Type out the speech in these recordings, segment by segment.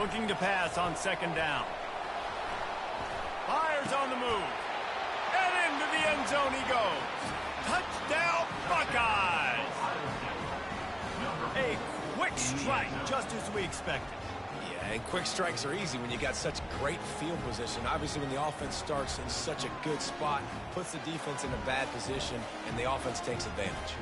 Looking to pass on second down. Fires on the move. And into the end zone he goes. Touchdown, Buckeyes! A quick strike, just as we expected. Yeah, and quick strikes are easy when you got such great field position. Obviously, when the offense starts in such a good spot, puts the defense in a bad position, and the offense takes advantage.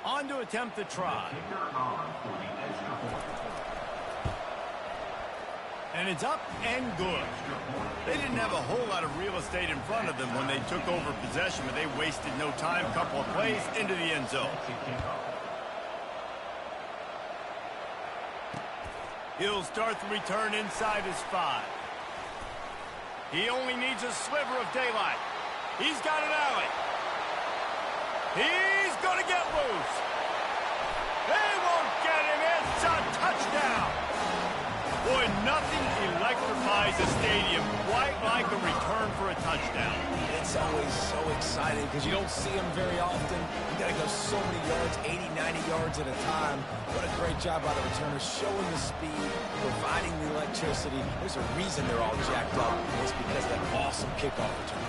On to attempt the try. And it's up and good. They didn't have a whole lot of real estate in front of them when they took over possession, but they wasted no time. A couple of plays into the end zone. He'll start the return inside his 5. He only needs a sliver of daylight. He's got an alley. He's going to get loose. They won't get him. It's a touchdown. Boy, nothing electrifies a stadium quite like a return for a touchdown. It's always so exciting because you don't see them very often. You got to go so many yards, 80, 90 yards at a time. What a great job by the returners, showing the speed, providing the electricity. There's a reason they're all jacked up, and it's because of that awesome kickoff return.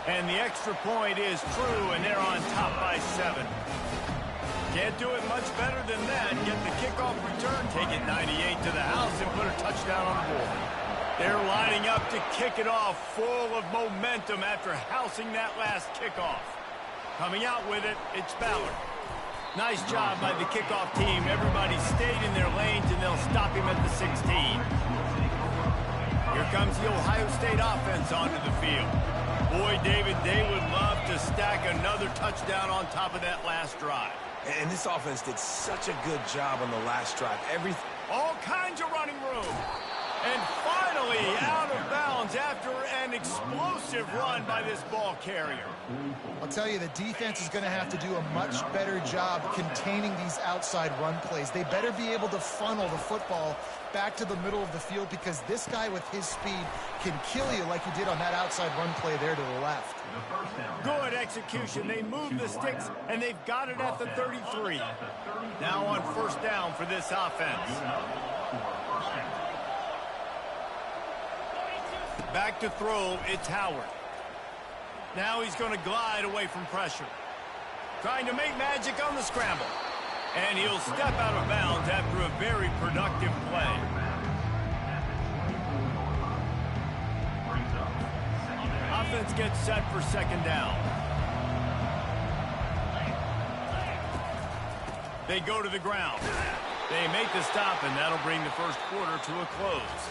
And the extra point is true, and they're on top by 7. Can't do it much better than that. Get the kickoff return, take it 98 to the house, and put a touchdown on the board. They're lining up to kick it off, full of momentum after housing that last kickoff. Coming out with it, it's Ballard. Nice job by the kickoff team. Everybody stayed in their lanes, and they'll stop him at the 16. Here comes the Ohio State offense onto the field. Boy, David, they would love to stack another touchdown on top of that last drive. And this offense did such a good job on the last drive. All kinds of running room. And finally out of bounds after an explosive run by this ball carrier. I'll tell you, the defense is going to have to do a much better job containing these outside run plays. They better be able to funnel the football back to the middle of the field because this guy with his speed can kill you like he did on that outside run play there to the left. Good execution. They move the sticks, and they've got it at the 33. Now on first down for this offense. Back to throw, it's Howard. Now he's going to glide away from pressure. Trying to make magic on the scramble. And he'll step out of bounds after a very productive play. Offense gets set for second down. They go to the ground. They make the stop, and that'll bring the first quarter to a close.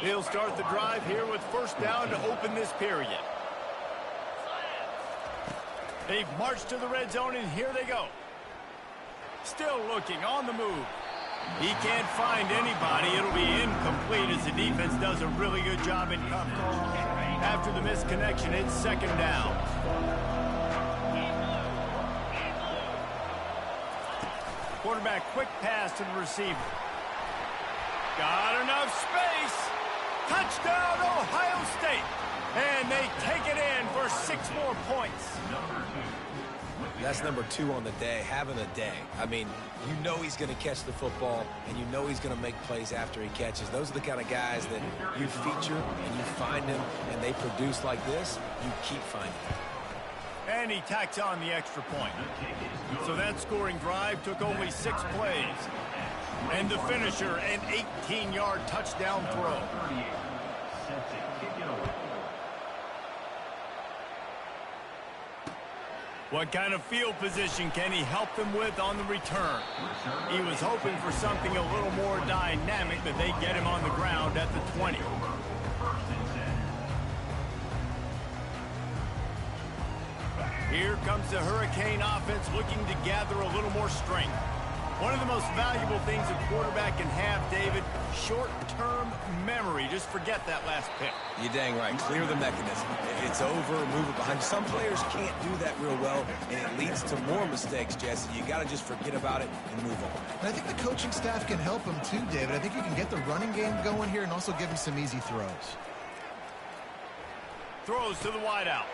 They'll start the drive here with first down to open this period. They've marched to the red zone, and here they go. Still looking on the move. He can't find anybody. It'll be incomplete as the defense does a really good job in coverage. After the misconnection, it's second down. Quarterback quick pass to the receiver. Got enough space. Touchdown, Ohio State. And they take it in for 6 more points. That's number 2 on the day, having a day. I mean, you know he's going to catch the football, and you know he's going to make plays after he catches. Those are the kind of guys that you feature and you find them, and they produce like this, you keep finding them. And he tacks on the extra point. So that scoring drive took only 6 plays. And the finisher, an 18-yard touchdown throw. What kind of field position can he help them with on the return? He was hoping for something a little more dynamic, but they get him on the ground at the 20. Here comes the Hurricane offense looking to gather a little more strength. One of the most valuable things a quarterback can have, David, short-term memory. Just forget that last pick. You're dang right. Clear the mechanism. It's over, move it behind. Some players can't do that real well, and it leads to more mistakes, Jesse. You got to just forget about it and move on. And I think the coaching staff can help him too, David. I think you can get the running game going here and also give him some easy throws. Throws to the wideout.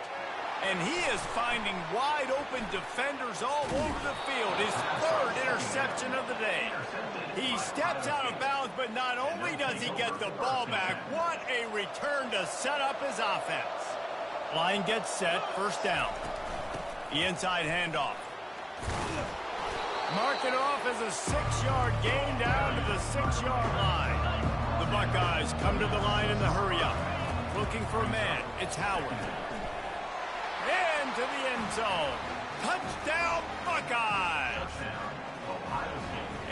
And he is finding wide-open defenders all over the field. His third interception of the day. He steps out of bounds, but not only does he get the ball back, what a return to set up his offense. Line gets set, first down. The inside handoff. Mark it off as a 6-yard gain down to the 6-yard line. The Buckeyes come to the line in the hurry-up. Looking for a man. It's Howard. Into the end zone. Touchdown, Buckeyes!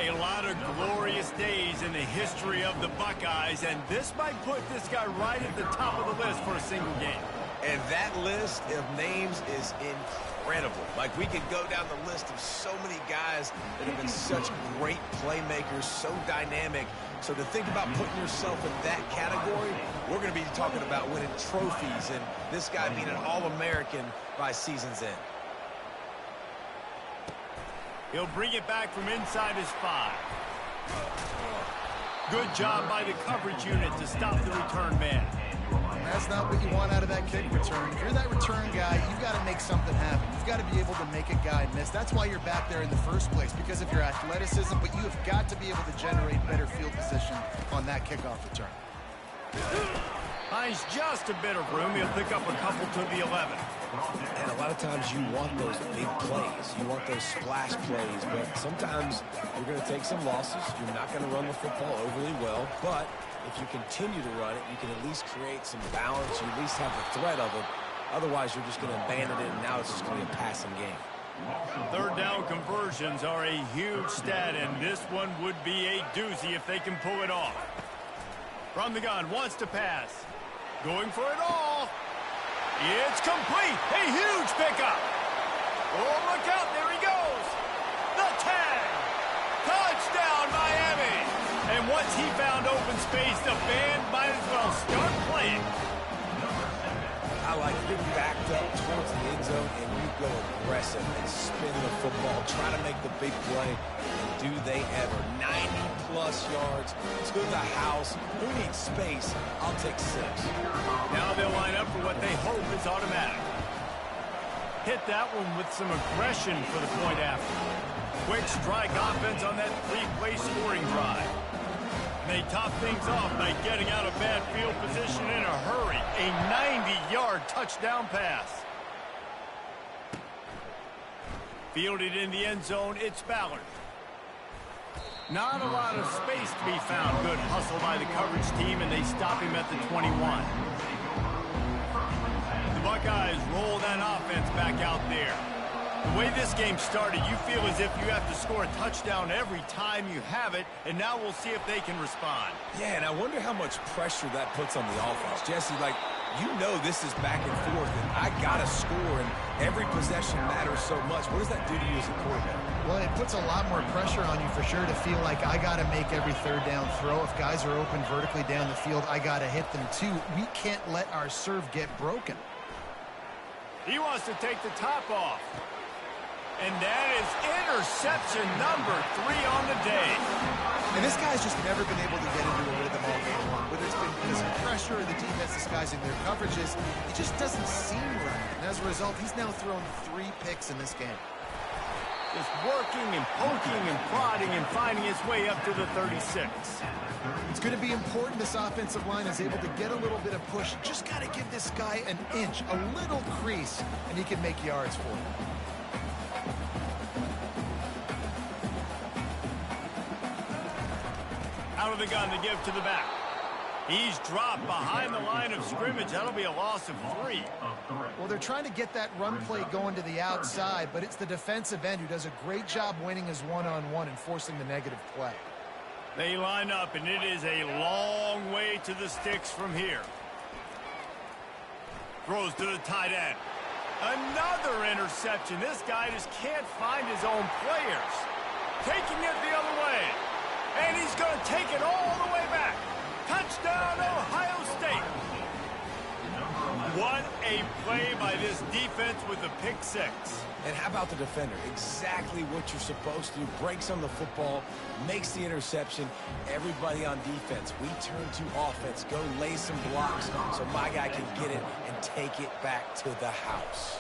A lot of glorious days in the history of the Buckeyes, and this might put this guy right at the top of the list for a single game. And that list of names is incredible. Like, we could go down the list of so many guys that have been such great playmakers, so dynamic. So to think about putting yourself in that category, we're going to be talking about winning trophies and this guy being an All-American by season's end. He'll bring it back from inside his 5. Good job by the coverage unit to stop the return man. That's not what you want out of that kick return. If you're that return guy, you've got to make something happen. You've got to be able to make a guy miss. That's why you're back there in the first place, because of your athleticism, but you have got to be able to generate better field position on that kickoff return. Finds just a bit of room. He'll pick up a couple to the 11. And a lot of times you want those big plays. You want those splash plays, but sometimes you're going to take some losses. You're not going to run the football overly well, but if you continue to run it, you can at least create some balance. You at least have the threat of it. Otherwise, you're just going to abandon it, and now it's just going to be a passing game. Third down conversions are a huge stat, and this one would be a doozy if they can pull it off. From the gun, wants to pass. Going for it all. It's complete. A huge pickup. Oh, look out. There he goes. The tag. Touchdown, Miami. And once he found open space, the band might as well start playing. I like it. You're backed up towards the end zone, and you go aggressive and spin the football, try to make the big play. And do they ever. 90-plus yards to the house. Who needs space? I'll take 6. Now they'll line up for what they hope is automatic. Hit that one with some aggression for the point after. Quick strike offense on that 3-play scoring drive. They top things off by getting out of bad field position in a hurry. A 90-yard touchdown pass. Fielded in the end zone, it's Ballard. Not a lot of space to be found. Good hustle by the coverage team, and they stop him at the 21. The Buckeyes roll that offense back out there. The way this game started, you feel as if you have to score a touchdown every time you have it, and now we'll see if they can respond. Yeah, and I wonder how much pressure that puts on the offense. Jesse, like, you know this is back and forth, and I got to score, and every possession matters so much. What does that do to you as a quarterback? Well, it puts a lot more pressure on you for sure to feel like I got to make every third down throw. If guys are open vertically down the field, I got to hit them too. We can't let our serve get broken. He wants to take the top off. And that is interception number 3 on the day. And this guy's just never been able to get into a rhythm all game long. Whether it's been because of pressure or the defense disguising their coverages, it just doesn't seem right. And as a result, he's now thrown 3 picks in this game. Just working and poking and prodding and finding his way up to the 36. It's going to be important this offensive line is able to get a little bit of push. Just got to give this guy an inch, a little crease, and he can make yards for him. Out of the gun to give to the back. He's dropped behind the line of scrimmage. That'll be a loss of 3. Well, they're trying to get that run play going to the outside, but it's the defensive end who does a great job winning his one-on-one and forcing the negative play. They line up, and it is a long way to the sticks from here. Throws to the tight end. Another interception. This guy just can't find his own players. taking it the other way. And he's going to take it all the way back. Touchdown, Ohio State. What a play by this defense with the pick six. And how about the defender? Exactly what you're supposed to do. Breaks on the football, makes the interception. Everybody on defense, we turn to offense. Go lay some blocks so my guy can get it and take it back to the house.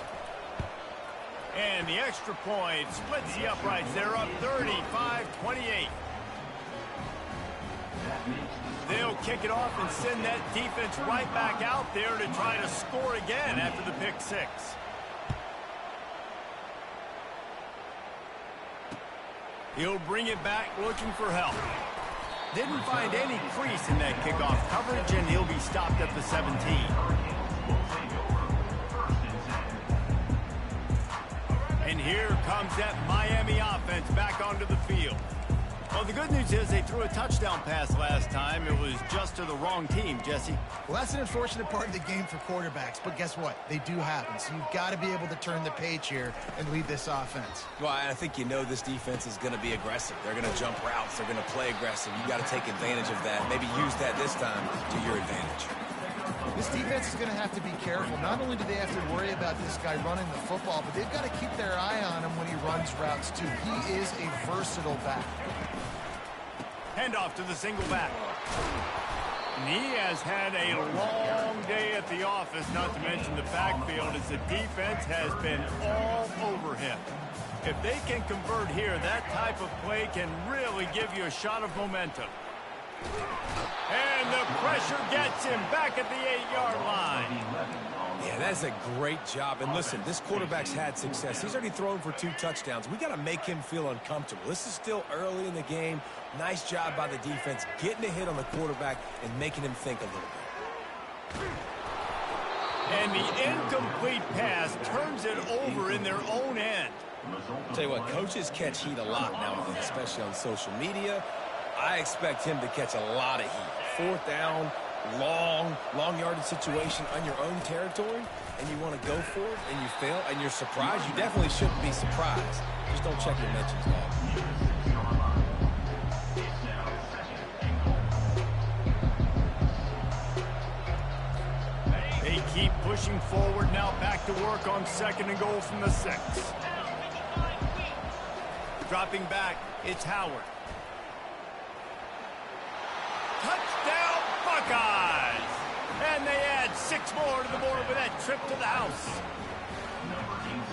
And the extra point splits the uprights. They're up 35-28. They'll kick it off and send that defense right back out there to try to score again after the pick six. He'll bring it back looking for help. Didn't find any crease in that kickoff coverage, and he'll be stopped at the 17. And here comes that Miami offense back onto the field. Well, the good news is they threw a touchdown pass last time. It was just to the wrong team, Jesse. Well, that's an unfortunate part of the game for quarterbacks, but guess what? They do happen, so you've got to be able to turn the page here and lead this offense. Well, I think you know this defense is going to be aggressive. They're going to jump routes. They're going to play aggressive. You've got to take advantage of that. Maybe use that this time to your advantage. This defense is going to have to be careful. Not only do they have to worry about this guy running the football, but they've got to keep their eye on him when he runs routes, too. He is a versatile back. Handoff to the single back. And he has had a long day at the office, not to mention the backfield, as the defense has been all over him. If they can convert here, that type of play can really give you a shot of momentum. And the pressure gets him back at the 8-yard line. Yeah, that's a great job. And listen, this quarterback's had success. He's already thrown for 2 touchdowns. We got to make him feel uncomfortable. This is still early in the game. Nice job by the defense, getting a hit on the quarterback and making him think a little bit. And the incomplete pass turns it over in their own end. I'll tell you what, coaches catch heat a lot nowadays, especially on social media. I expect him to catch a lot of heat. 4th down, long yardage situation on your own territory, and you want to go for it, and you fail, and you're surprised. You definitely shouldn't be surprised. Just don't check your mentions log. They keep pushing forward now, back to work on 2nd and goal from the 6. Dropping back, it's Howard. Touchdown, Buckeyes! And they add 6 more to the board with that trip to the house.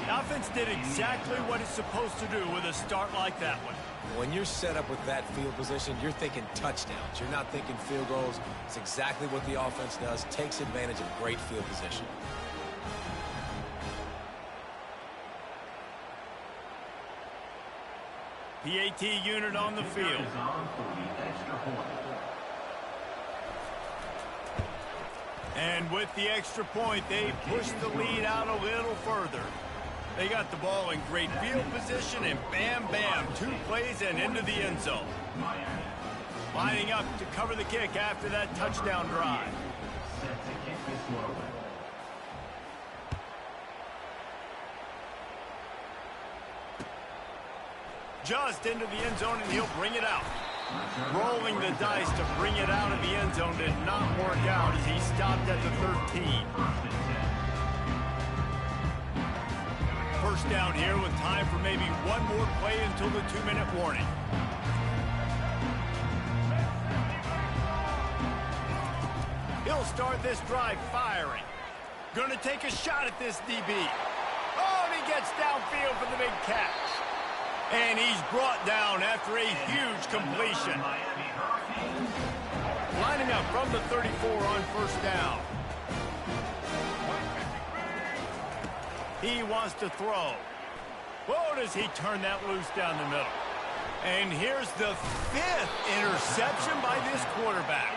The offense did exactly what it's supposed to do with a start like that one. When you're set up with that field position, you're thinking touchdowns. You're not thinking field goals. It's exactly what the offense does, takes advantage of great field position. PAT unit on the field. And with the extra point, they push the lead out a little further. They got the ball in great field position, and bam, bam, 2 plays and into the end zone. Lining up to cover the kick after that touchdown drive. Just into the end zone, and he'll bring it out. Rolling the dice to bring it out of the end zone did not work out as he stopped at the 13. First down here with time for maybe one more play until the 2-minute warning. He'll start this drive firing. Going to take a shot at this DB. Oh, and he gets downfield for the big catch. And he's brought down after a huge completion. Lining up from the 34 on 1st down. He wants to throw. Whoa, does he turn that loose down the middle. And here's the 5th interception by this quarterback.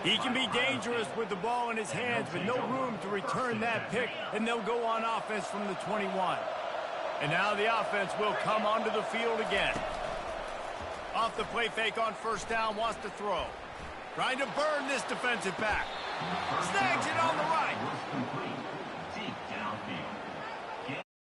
He can be dangerous with the ball in his hands, but no room to return that pick, and they'll go on offense from the 21. And now the offense will come onto the field again. Off the play fake on 1st down, wants to throw. Trying to burn this defensive back. Snags it on the right.